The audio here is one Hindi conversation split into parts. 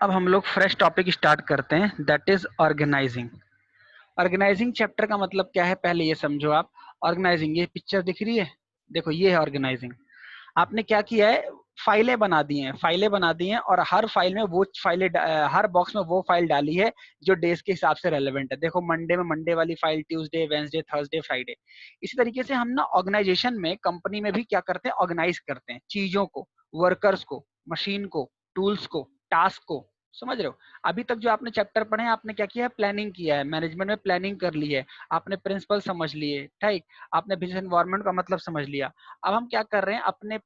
अब हम लोग फ्रेश टॉपिक स्टार्ट करते हैं, that is organising. Organising chapter का मतलब क्या है, पहले ये समझो आप। ऑर्गेनाइजिंग, ये पिक्चर दिख रही है, देखो ये है ऑर्गेनाइजिंग। आपने क्या किया है, फाइलें बना दी हैं, फाइलें बना दी हैं और हर फाइल में वो फाइलें, हर बॉक्स में वो फाइल डाली है जो डेज के हिसाब से रेलेवेंट है। देखो मंडे में मंडे वाली file, Tuesday, Wednesday, Thursday, Friday. इसी तरीके से हम ना ऑर्गेनाइजेशन में, कंपनी में भी क्या करते हैं, ऑर्गेनाइज करते हैं चीजों को, वर्कर्स को, मशीन को, टूल्स को, टास्क को। समझ रहे हो? अभी तक जो आपने चैप्टर पढ़े हैं, आपने क्या किया है, प्लानिंग किया है, मैनेजमेंट में प्लानिंग कर ली है, आपने प्रिंसिपल समझ लिए, ठीक, आपने बिजनेस एनवायरनमेंट का मतलब समझ लिया। अब हम क्या कर रहे हैं, अपने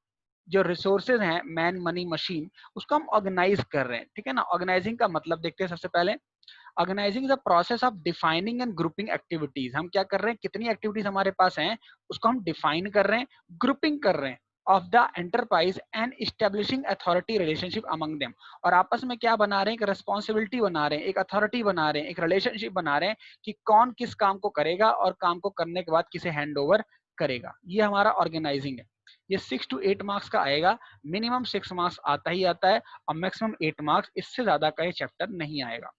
जो रिसोर्सेज हैं, मैन, मनी, मशीन, उसको हम ऑर्गेनाइज कर रहे हैं। ठीक है ना? ऑर्गेनाइजिंग का मतलब देखते हैं सबसे पहले। Organising is the process of defining and grouping activities. हम क्या कर रहे हैं, कितनी एक्टिविटीज हमारे पास हैं उसको हम डिफाइन कर रहे हैं, ग्रुपिंग कर रहे हैं of the enterprise and establishing authority relationship among them. और आपस में क्या बना रहे हैं, एक रिस्पॉन्सिबिलिटी बना रहे हैं, एक अथॉरिटी बना रहे हैं, एक रिलेशनशिप बना रहे हैं कि कौन किस काम को करेगा और काम को करने के बाद किसे हैंड ओवर करेगा। ये हमारा ऑर्गेनाइजिंग है। ये 6 to 8 मार्क्स का आएगा, मिनिमम 6 मार्क्स आता ही आता है और मैक्सिमम 8 मार्क्स, इससे ज्यादा का ये चैप्टर नहीं आएगा।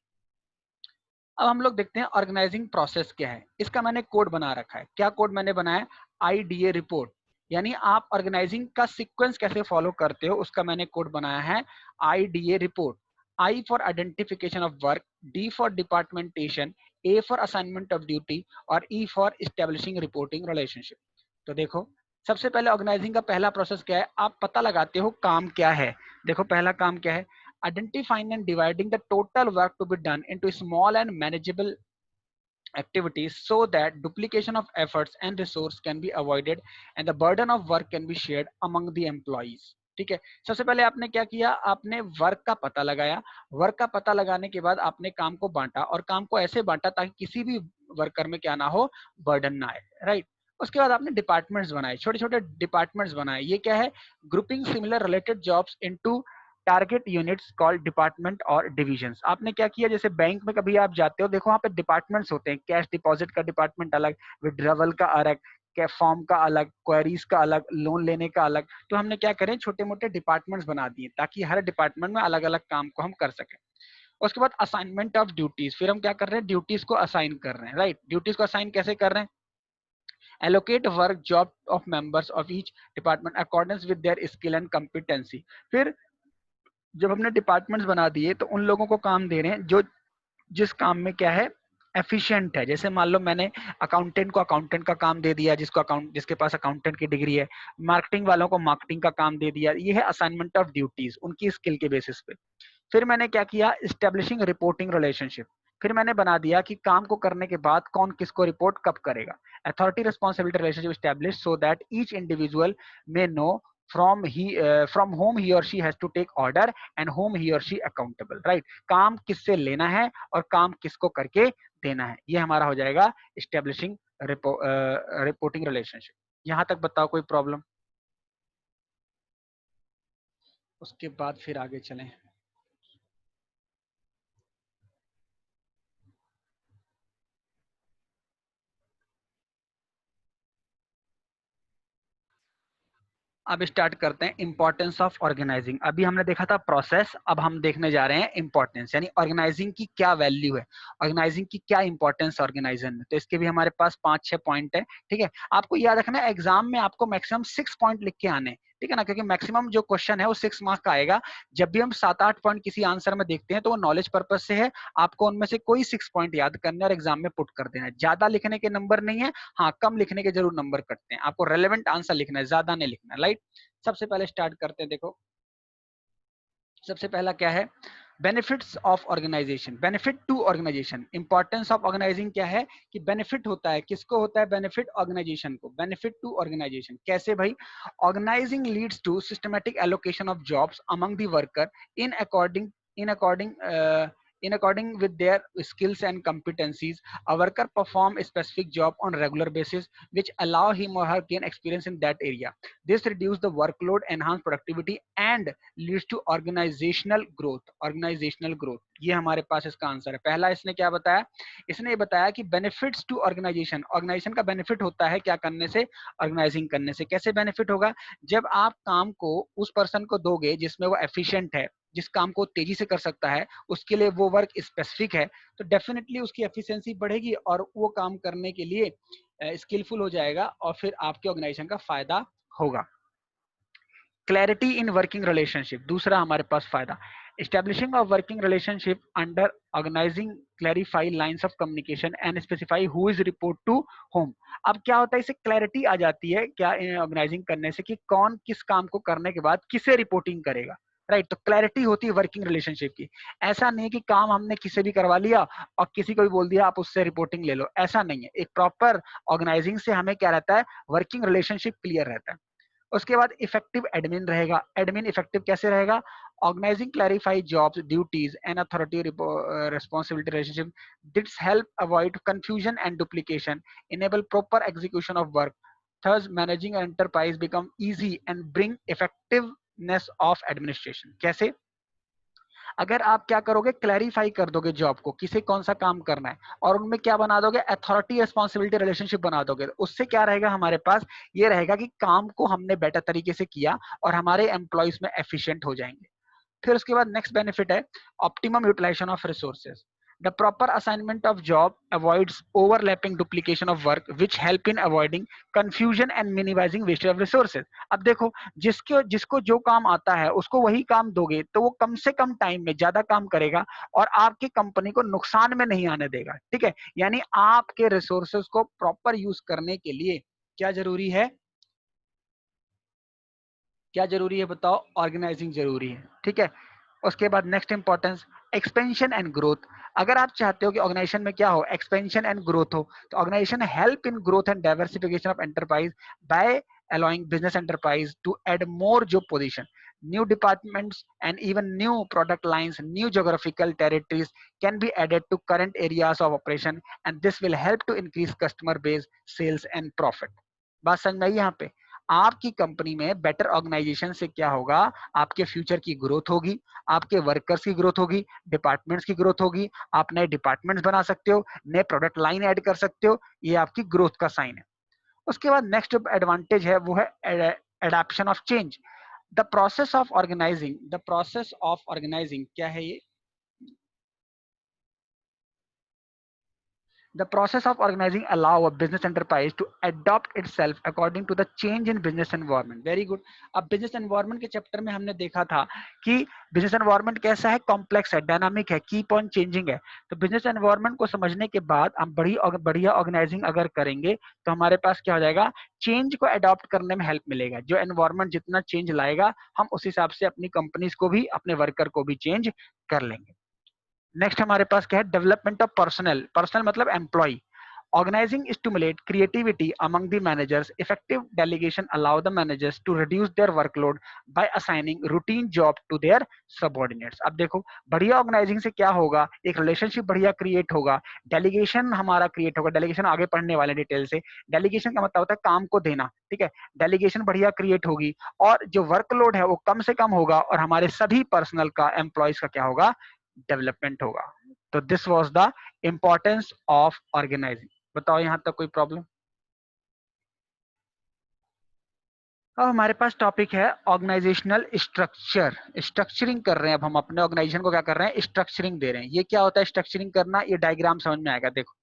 अब हम लोग देखते हैं ऑर्गेनाइजिंग प्रोसेस क्या है। इसका मैंने कोड बना रखा है। क्या कोड मैंने बनाया? IDA report. यानी आप ऑर्गेनाइजिंग का सीक्वेंस कैसे फॉलो करते हो उसका मैंने कोड बनाया है, IDA report. I for identification of work, D for departmentation, A for assignment of duty और E for establishing reporting relationship. तो देखो, सबसे पहले ऑर्गेनाइजिंग का पहला प्रोसेस क्या है, आप पता लगाते हो काम क्या है। देखो पहला काम क्या है, identifying and dividing the total work to be done into small and manageable activities so that duplication of efforts and resource can be avoided and the burden of work can be shared among the employees। ठीक है, सबसे पहले आपने क्या किया, आपने वर्क का पता लगाया। वर्क का पता लगाने के बाद आपने काम को बांटा और काम को ऐसे बांटा ताकि किसी भी वर्कर में क्या ना हो, बर्डन ना आए, राइट। उसके बाद आपने डिपार्टमेंट्स बनाए, छोटे छोटे डिपार्टमेंट्स बनाए। ये क्या है, grouping similar related jobs into target units called department और डिविजन्स। आपने क्या किया, जैसे बैंक में कभी आप जाते हो, देखो वहाँ पे डिपार्टमेंट्स होते हैं, कैश डिपॉजिट का डिपार्टमेंट अलग, विड्रॉवल का अलग, फॉर्म का अलग, क्वेरीज का अलग, लोन लेने का अलग। तो हमने क्या करें, छोटे मोटे डिपार्टमेंट्स बना दिए ताकि हर डिपार्टमेंट में अलग अलग काम को हम कर सकें। उसके बाद असाइनमेंट ऑफ ड्यूटीज, फिर हम क्या कर रहे हैं, ड्यूटीज को असाइन कर रहे हैं, राइट। ड्यूटीज को असाइन कैसे कर रहे हैं, allocate work job of members of each department accordance with their skill and competency। फिर जब हमने डिपार्टमेंट्स बना दिए तो उन लोगों को काम दे रहे हैं जो जिस काम में क्या है, एफिशिएंट है। जैसे मान लो मैंने अकाउंटेंट को अकाउंटेंट का काम दे दिया, जिसके पास अकाउंटेंट की डिग्री है। मार्केटिंग वालों को मार्केटिंग का काम दे दिया। ये है असाइनमेंट ऑफ ड्यूटीज, उनकी स्किल के बेसिस पे। फिर मैंने क्या किया, स्टेब्लिशिंग रिपोर्टिंग रिलेशनशिप। फिर मैंने बना दिया कि काम को करने के बाद कौन किसको रिपोर्ट कब करेगा। Authority responsibility relationship establish so that each individual may know from whom he or she has to take order and whom he or she accountable, right। काम किससे लेना है और काम किसको करके देना है, ये हमारा हो जाएगा स्टेब्लिशिंग रिपोर्टिंग रिलेशनशिप। यहाँ तक बताओ कोई प्रॉब्लम? उसके बाद फिर आगे चलें। अब स्टार्ट करते हैं इंपॉर्टेंस ऑफ ऑर्गेनाइजिंग। अभी हमने देखा था प्रोसेस, अब हम देखने जा रहे हैं इंपॉर्टेंस, यानी ऑर्गेनाइजिंग की क्या वैल्यू है, ऑर्गेनाइजिंग की क्या इंपॉर्टेंस ऑर्गेनाइजर में। तो इसके भी हमारे पास 5-6 पॉइंट है। ठीक है, आपको याद रखना है एग्जाम में आपको मैक्सिमम 6 पॉइंट लिख के आने, ठीक है ना, क्योंकि मैक्सिमम जो क्वेश्चन है वो 6 मार्क्स का आएगा। जब भी हम 7-8 पॉइंट किसी आंसर में देखते हैं तो वो नॉलेज पर्पज से है, आपको उनमें से कोई 6 पॉइंट याद करने और एग्जाम में पुट कर देना है। ज्यादा लिखने के नंबर नहीं है, हाँ कम लिखने के जरूर नंबर कटते हैं। आपको रेलेवेंट आंसर लिखना है, ज्यादा नहीं लिखना है, राइट। सबसे पहले स्टार्ट करते हैं। देखो सबसे पहला क्या है, benefits of organisation, benefit to organisation. Importance of organising क्या है कि बेनिफिट होता है, किसको होता है बेनिफिट, ऑर्गेनाइजेशन को। बेनिफिट टू ऑर्गेनाइजेशन कैसे भाई, organising leads to systematic allocation of jobs among the worker in according in according in according with their skills and competencies. A worker perform a specific job on regular basis which allow him or her gain experience in that area. This reduce the workload, enhance productivity and leads to organizational growth। organizational growth, ये हमारे पास इसका आंसर है। पहला इसने क्या बताया, इसने ये बताया कि बेनिफिट्स टू ऑर्गेनाइजेशन, ऑर्गेनाइजेशन का बेनिफिट होता है क्या करने से, ऑर्गेनाइजिंग करने से। कैसे बेनिफिट होगा, जब आप काम को उस पर्सन को दोगे जिसमें वो एफिशिएंट है, जिस काम को तेजी से कर सकता है, उसके लिए वो वर्क स्पेसिफिक है, तो डेफिनेटली उसकी एफिशिएंसी बढ़ेगी और वो काम करने के लिए स्किलफुल हो जाएगा और फिर आपके ऑर्गेनाइजेशन का फायदा होगा। क्लैरिटी इन वर्किंग रिलेशनशिप, दूसरा हमारे पास फायदा, establishing a working relationship under organising clarify lines of communication and specify who is report to whom. अब क्या होता है, इससे क्लैरिटी आ जाती है क्या ऑर्गेनाइजिंग करने से कि कौन किस काम को करने के बाद किसे रिपोर्टिंग करेगा, राइट। तो क्लैरिटी होती है वर्किंग रिलेशनशिप की। ऐसा नहीं है कि काम हमने किसी भी करवा लिया और किसी को भी बोल दिया आप उससे रिपोर्टिंग ले लो, ऐसा नहीं है। एक प्रॉपर ऑर्गेनाइजिंग से हमें क्या रहता है, वर्किंग रिलेशनशिप क्लियर रहता है। उसके बाद इफेक्टिव एडमिन रहेगा। एडमिन इफेक्टिव कैसे रहेगा, organising clarify jobs duties and authority responsibility relationship, this help avoid confusion and duplication, enable proper execution of work, thus managing an enterprise become easy and bring effectiveness of administration। कैसे, अगर आप क्या करोगे, क्लैरिफाई कर दोगे जॉब को, किसे कौन सा काम करना है, और उनमें क्या बना दोगे, अथॉरिटी रिस्पॉन्सिबिलिटी रिलेशनशिप बना दोगे, तो उससे क्या रहेगा हमारे पास, ये रहेगा कि काम को हमने बेटर तरीके से किया और हमारे एम्प्लॉयज में एफिशिएंट हो जाएंगे। फिर उसके बाद नेक्स्ट बेनिफिट है optimum utilisation of resources. The proper assignment of job avoids overlapping duplication of work, which help in avoiding confusion and minimizing wastage of resources। अब देखो, जिसको जो काम आता है उसको वही काम दोगे तो वो कम से कम टाइम में ज्यादा काम करेगा और आपकी कंपनी को नुकसान में नहीं आने देगा, ठीक है। यानी आपके रिसोर्सेज को प्रॉपर यूज करने के लिए क्या जरूरी है, क्या जरूरी है बताओ, ऑर्गेनाइजिंग जरूरी है, ठीक है। उसके बाद next importance, expansion and growth. अगर आप चाहते हो कि ऑर्गेनाइजेशन में क्या हो, एक्सपेंशन एंड ग्रोथ हो, तो organisation help in growth and diversification of enterprise by allowing business enterprise to add more job position, new departments and even new product lines, new geographical territories can be added to current areas of operation, and this will help to increase customer base, sales and profit। बात समझ में आई यहाँ पे, आपकी कंपनी में बेटर ऑर्गेनाइजेशन से क्या होगा, आपके फ्यूचर की ग्रोथ होगी, आपके वर्कर्स की ग्रोथ होगी, डिपार्टमेंट्स की ग्रोथ होगी, आप नए डिपार्टमेंट्स बना सकते हो, नए प्रोडक्ट लाइन ऐड कर सकते हो, ये आपकी ग्रोथ का साइन है। उसके बाद नेक्स्ट एडवांटेज है वो है adaptation of change. The process of organising, the process of organising क्या है ये, the process of organizing allow a business enterprise to adopt itself according to the change in business environment। Very good. अब बिजनेस एनवायरनमेंट के चैप्टर में हमने देखा था कि बिजनेस एनवायरनमेंट कैसा है, कॉम्प्लेक्स है, डायनामिक है, कीप ऑन चेंजिंग है। तो बिजनेस एनवायरनमेंट को समझने के बाद हम बढ़िया ऑर्गेनाइजिंग अगर करेंगे तो हमारे पास क्या हो जाएगा, चेंज को अडॉप्ट करने में हेल्प मिलेगा। जो एनवायरनमेंट जितना चेंज लाएगा हम उस हिसाब से अपनी कंपनीज को भी, अपने वर्कर को भी चेंज कर लेंगे। नेक्स्ट हमारे पास क्या है, डेवलपमेंट ऑफ पर्सनल। पर्सनल मतलब employ. Organizing stimulate creativity among the managers. Effective delegation allow the managers to reduce their workload by assigning routine job to their subordinates। अब देखो, बढ़िया ऑर्गेनाइजिंग से क्या होगा, एक रिलेशनशिप बढ़िया क्रिएट होगा, डेलीगेशन हमारा क्रिएट होगा। डेलीगेशन आगे पढ़ने वाले डिटेल से। डेलीगेशन का मतलब होता है काम को देना, ठीक है। डेलीगेशन बढ़िया क्रिएट होगी और जो वर्कलोड है वो कम से कम होगा और हमारे सभी पर्सनल का, एम्प्लॉयज का क्या होगा, डेवलपमेंट होगा। तो this was the importance of organising. बताओ यहां तक कोई प्रॉब्लम। अब हमारे पास टॉपिक है ऑर्गेनाइजेशनल स्ट्रक्चर। स्ट्रक्चरिंग कर रहे हैं, अब हम अपने ऑर्गेनाइजेशन को क्या कर रहे हैं, स्ट्रक्चरिंग दे रहे हैं। ये क्या होता है स्ट्रक्चरिंग करना, ये डायग्राम समझ में आएगा। देखो,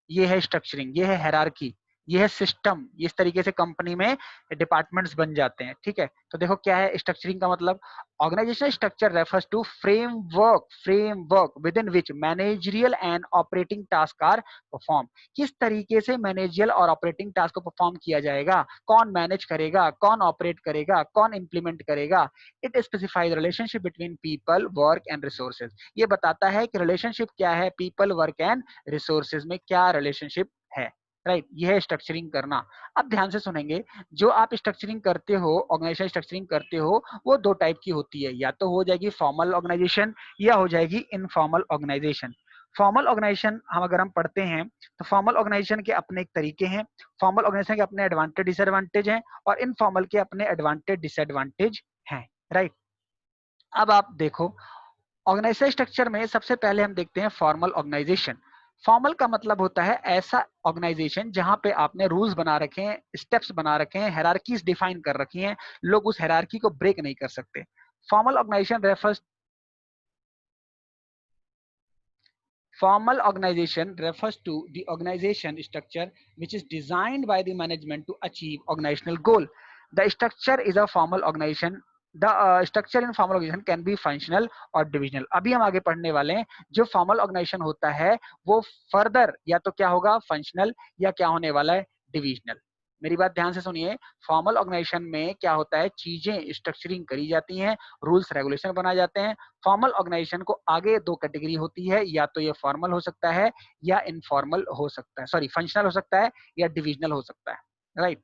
ये है स्ट्रक्चरिंग, ये है हायरार्की, ये है सिस्टम। इस तरीके से कंपनी में डिपार्टमेंट्स बन जाते हैं, ठीक है। तो देखो क्या है स्ट्रक्चरिंग का मतलब, organizational structure refers to framework within which managerial and operating task are perform. किस तरीके से मैनेजरियल और ऑपरेटिंग टास्क को परफॉर्म किया जाएगा, कौन मैनेज करेगा, कौन ऑपरेट करेगा, कौन इंप्लीमेंट करेगा। It specifies relationship between people, work and resources. ये बताता है कि रिलेशनशिप क्या है, पीपल, वर्क एंड रिसोर्सेज में क्या रिलेशनशिप है, राइट। यह है स्ट्रक्चरिंग करना। अब ध्यान से सुनेंगे, जो आप स्ट्रक्चरिंग करते हो, ऑर्गेनाइजेशन स्ट्रक्चरिंग करते हो, वो दो टाइप की होती है, या तो हो जाएगी फॉर्मल ऑर्गेनाइजेशन या हो जाएगी इनफॉर्मल ऑर्गेनाइजेशन। फॉर्मल ऑर्गेनाइजेशन हम अगर हम पढ़ते हैं तो फॉर्मल ऑर्गेनाइजेशन के अपने एक तरीके हैं, फॉर्मल ऑर्गेनाइजेशन के अपने एडवांटेज डिसएडवांटेज हैं और इनफॉर्मल के अपने एडवांटेज डिसएडवांटेज हैं, राइट। अब आप देखो, ऑर्गेनाइजेशन स्ट्रक्चर में सबसे पहले हम देखते हैं फॉर्मल ऑर्गेनाइजेशन। फॉर्मल का मतलब होता है ऐसा ऑर्गेनाइजेशन जहां पे आपने रूल्स बना रखे हैं, स्टेप्स बना रखे हैं, हायरार्कीज डिफाइन कर रखी हैं, लोग उस हायरार्की को ब्रेक नहीं कर सकते। Formal organization refers Formal organization refers to the organization structure which is designed by the management to achieve organizational goal. The structure is a formal organization. The structure in formal organization can be functional और divisional. अभी हम आगे पढ़ने वाले हैं जो formal organization होता है वो further या तो क्या होगा functional या क्या होने वाला है divisional. मेरी बात ध्यान से सुनिए, फॉर्मल ऑर्गेनाइजेशन में क्या होता है, चीजें स्ट्रक्चरिंग करी जाती हैं, रूल्स रेगुलेशन बनाए जाते हैं। फॉर्मल ऑर्गेनाइजेशन को आगे दो कैटेगरी होती है, या तो ये फॉर्मल हो सकता है या इनफॉर्मल हो सकता है, सॉरी फंक्शनल हो सकता है या डिविजनल हो सकता है, राइट।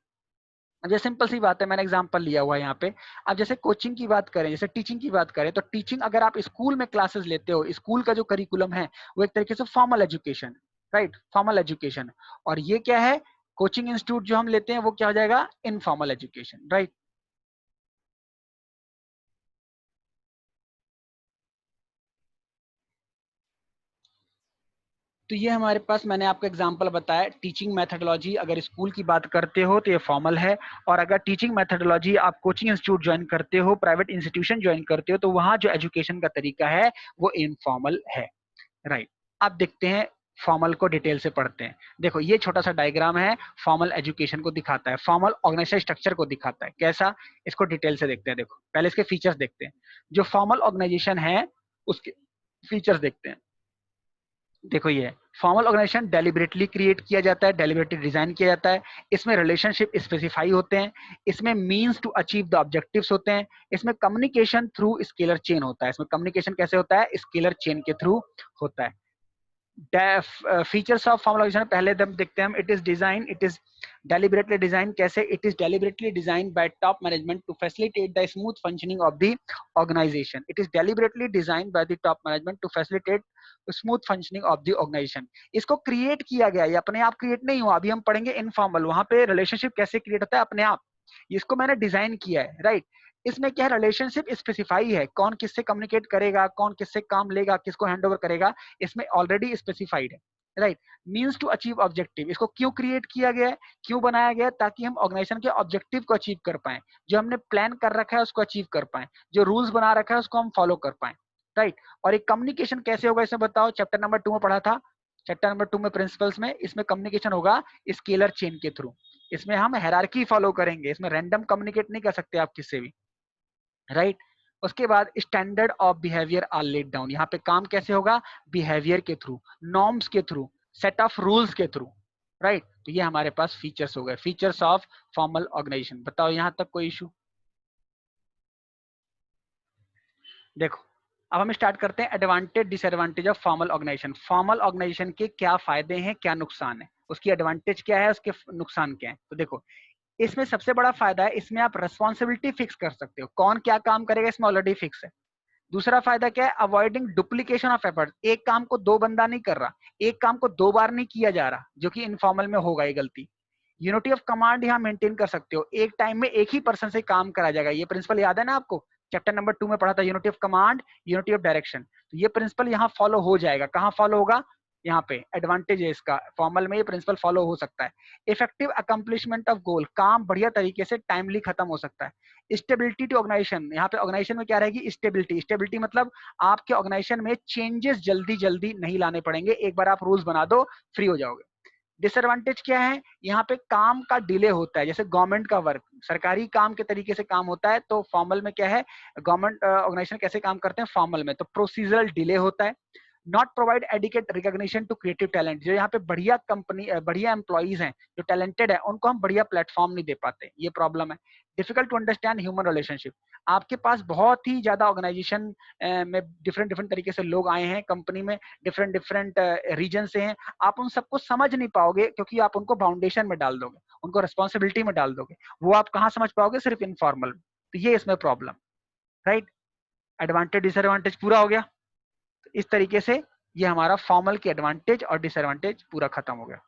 जैसे सिंपल सी बात है, मैंने एग्जांपल लिया हुआ है यहाँ पे। अब जैसे कोचिंग की बात करें, जैसे टीचिंग की बात करें, तो टीचिंग अगर आप स्कूल में क्लासेस लेते हो, स्कूल का जो करिकुलम है वो एक तरीके से formal education, right, formal education. और ये क्या है, कोचिंग इंस्टीट्यूट जो हम लेते हैं वो क्या हो जाएगा, इनफॉर्मल एजुकेशन, राइट। तो ये हमारे पास, मैंने आपको एग्जांपल बताया, टीचिंग मेथोडोलॉजी अगर स्कूल की बात करते हो तो ये फॉर्मल है, और अगर टीचिंग मेथोडोलॉजी आप कोचिंग इंस्टीट्यूट ज्वाइन करते हो, प्राइवेट इंस्टीट्यूशन ज्वाइन करते हो, तो वहां जो एजुकेशन का तरीका है वो इनफॉर्मल है, राइट। अब देखते हैं फॉर्मल को डिटेल से पढ़ते हैं। देखो ये छोटा सा डायग्राम है, फॉर्मल एजुकेशन को दिखाता है, फॉर्मल ऑर्गेनाइजेशन स्ट्रक्चर को दिखाता है। कैसा, इसको डिटेल से देखते हैं। देखो पहले इसके फीचर्स देखते हैं। जो फॉर्मल ऑर्गेनाइजेशन है उसके फीचर्स देखते हैं। देखो ये फॉर्मल ऑर्गेनाइजेशन डेलिबरेटली क्रिएट किया जाता है, डेलिबरेटली डिजाइन किया जाता है। इसमें रिलेशनशिप स्पेसिफाई होते हैं, इसमें means to achieve the objectives होते हैं, इसमें कम्युनिकेशन थ्रू स्केलर चेन होता है। इसमें कम्युनिकेशन कैसे होता है, स्केलर चेन के थ्रू होता है। फीचर्स ऑफ फॉर्मल ऑर्गेनाइजेशन पहले हम देखते हैं। इट इज deliberately designed, कैसे, it is deliberately designed by top management to facilitate the smooth functioning of the organization. It is deliberately designed by the top management to facilitate smooth functioning of the organization. इसको क्रिएट किया गया, ये अपने आप क्रिएट नहीं हुआ। अभी हम पढ़ेंगे इनफॉर्मल, वहां पे रिलेशनशिप कैसे क्रिएट होता है अपने आप। इसको मैंने डिजाइन किया है, राइट। इसमें क्या है, रिलेशनशिप स्पेसिफाई है, कौन किससे कम्युनिकेट करेगा, कौन किससे काम लेगा, किसको हैंड ओवर करेगा, इसमें ऑलरेडी स्पेसिफाइड है, right. Means to achieve objective, इसको क्यों क्रिएट किया गया है, क्यों बनाया गया है, ताकि हम ऑर्गेनाइजेशन के ऑब्जेक्टिव को अचीव कर पाए, जो हमने प्लान कर रखा है उसको अचीव कर पाए, जो रूल्स बना रखा है उसको हम फॉलो कर पाए, राइट। और एक कम्युनिकेशन कैसे होगा इसमें बताओ, चैप्टर नंबर 2 में पढ़ा था, चैप्टर नंबर 2 में प्रिंसिपल्स में, इसमें कम्युनिकेशन होगा स्केलर चेन के थ्रू। इसमें हम हायरार्की फॉलो करेंगे, इसमें रैंडम कम्युनिकेट नहीं कर सकते आप किससे भी, राइट। उसके बाद standard of behaviour are laid down, यहाँ पे काम कैसे होगा, बिहेवियर के थ्रू, नॉर्म्स के थ्रू, सेट ऑफ रूल्स के थ्रू, राइट। तो ये हमारे पास फीचर्स हो गए, फीचर्स ऑफ फॉर्मल ऑर्गेनाइजेशन। बताओ यहां तक कोई इशू। देखो अब हम स्टार्ट करते हैं advantage disadvantage of formal organization. Formal organization के क्या फायदे हैं, क्या नुकसान है, उसकी एडवांटेज क्या है, उसके नुकसान क्या है। तो देखो इसमें सबसे बड़ा फायदा है, इसमें आप रेस्पॉन्सिबिलिटी फिक्स कर सकते हो, कौन क्या काम करेगा इसमें ऑलरेडी फिक्स है। दूसरा फायदा क्या है, अवॉइडिंग डुप्लीकेशन ऑफ एफर्ट, एक काम को दो बंदा नहीं कर रहा, एक काम को दो बार नहीं किया जा रहा, जो कि इनफॉर्मल में होगा ये गलती। यूनिटी ऑफ कमांड यहाँ मेंटेन कर सकते हो, एक टाइम में एक ही पर्सन से काम करा जाएगा। ये प्रिंसिपल याद है ना आपको, चैप्टर नंबर 2 में पढ़ा था, unity of command, unity of direction. तो ये प्रिंसिपल यहाँ फॉलो हो जाएगा। कहाँ फॉलो होगा, यहाँ पे एडवांटेज है इसका, फॉर्मल में ये प्रिंसिपल फॉलो हो सकता है। इफेक्टिव अकम्प्लिशमेंट ऑफ गोल, काम बढ़िया तरीके से टाइमली खत्म हो सकता है। स्टेबिलिटी टू ऑर्गेनाइजेशन, यहाँ पे ऑर्गेनाइजेशन में क्या रहेगी, स्टेबिलिटी। स्टेबिलिटी मतलब आपके ऑर्गेनाइजेशन में चेंजेस जल्दी जल्दी नहीं लाने पड़ेंगे, एक बार आप रूल्स बना दो फ्री हो जाओगे। डिसएडवांटेज क्या है, यहाँ पे काम का डिले होता है, जैसे गवर्नमेंट का वर्क, सरकारी काम के तरीके से काम होता है, तो फॉर्मल में क्या है, गवर्नमेंट ऑर्गेनाइजेशन कैसे काम करते हैं फॉर्मल में, तो प्रोसीजरल डिले होता है। Not provide adequate recognition to creative talent, जो यहाँ पे बढ़िया कंपनी, बढ़िया एम्प्लॉइज हैं जो टैलेंटेड है, उनको हम बढ़िया प्लेटफॉर्म नहीं दे पाते, ये प्रॉब्लम है। Difficult to understand human relationship, आपके पास बहुत ही ज्यादा ऑर्गेनाइजेशन में डिफरेंट डिफरेंट तरीके से लोग आए हैं, कंपनी में डिफरेंट डिफरेंट रीजन से हैं, आप उन सबको समझ नहीं पाओगे, क्योंकि आप उनको फाउंडेशन में डाल दोगे, उनको रिस्पॉन्सिबिलिटी में डाल दोगे, वो आप कहाँ समझ पाओगे, सिर्फ इनफॉर्मल। तो ये इसमें प्रॉब्लम, राइट। एडवांटेज डिसएडवांटेज पूरा हो गया। तो इस तरीके से ये हमारा फॉर्मल की एडवांटेज और डिसएडवांटेज पूरा खत्म हो गया।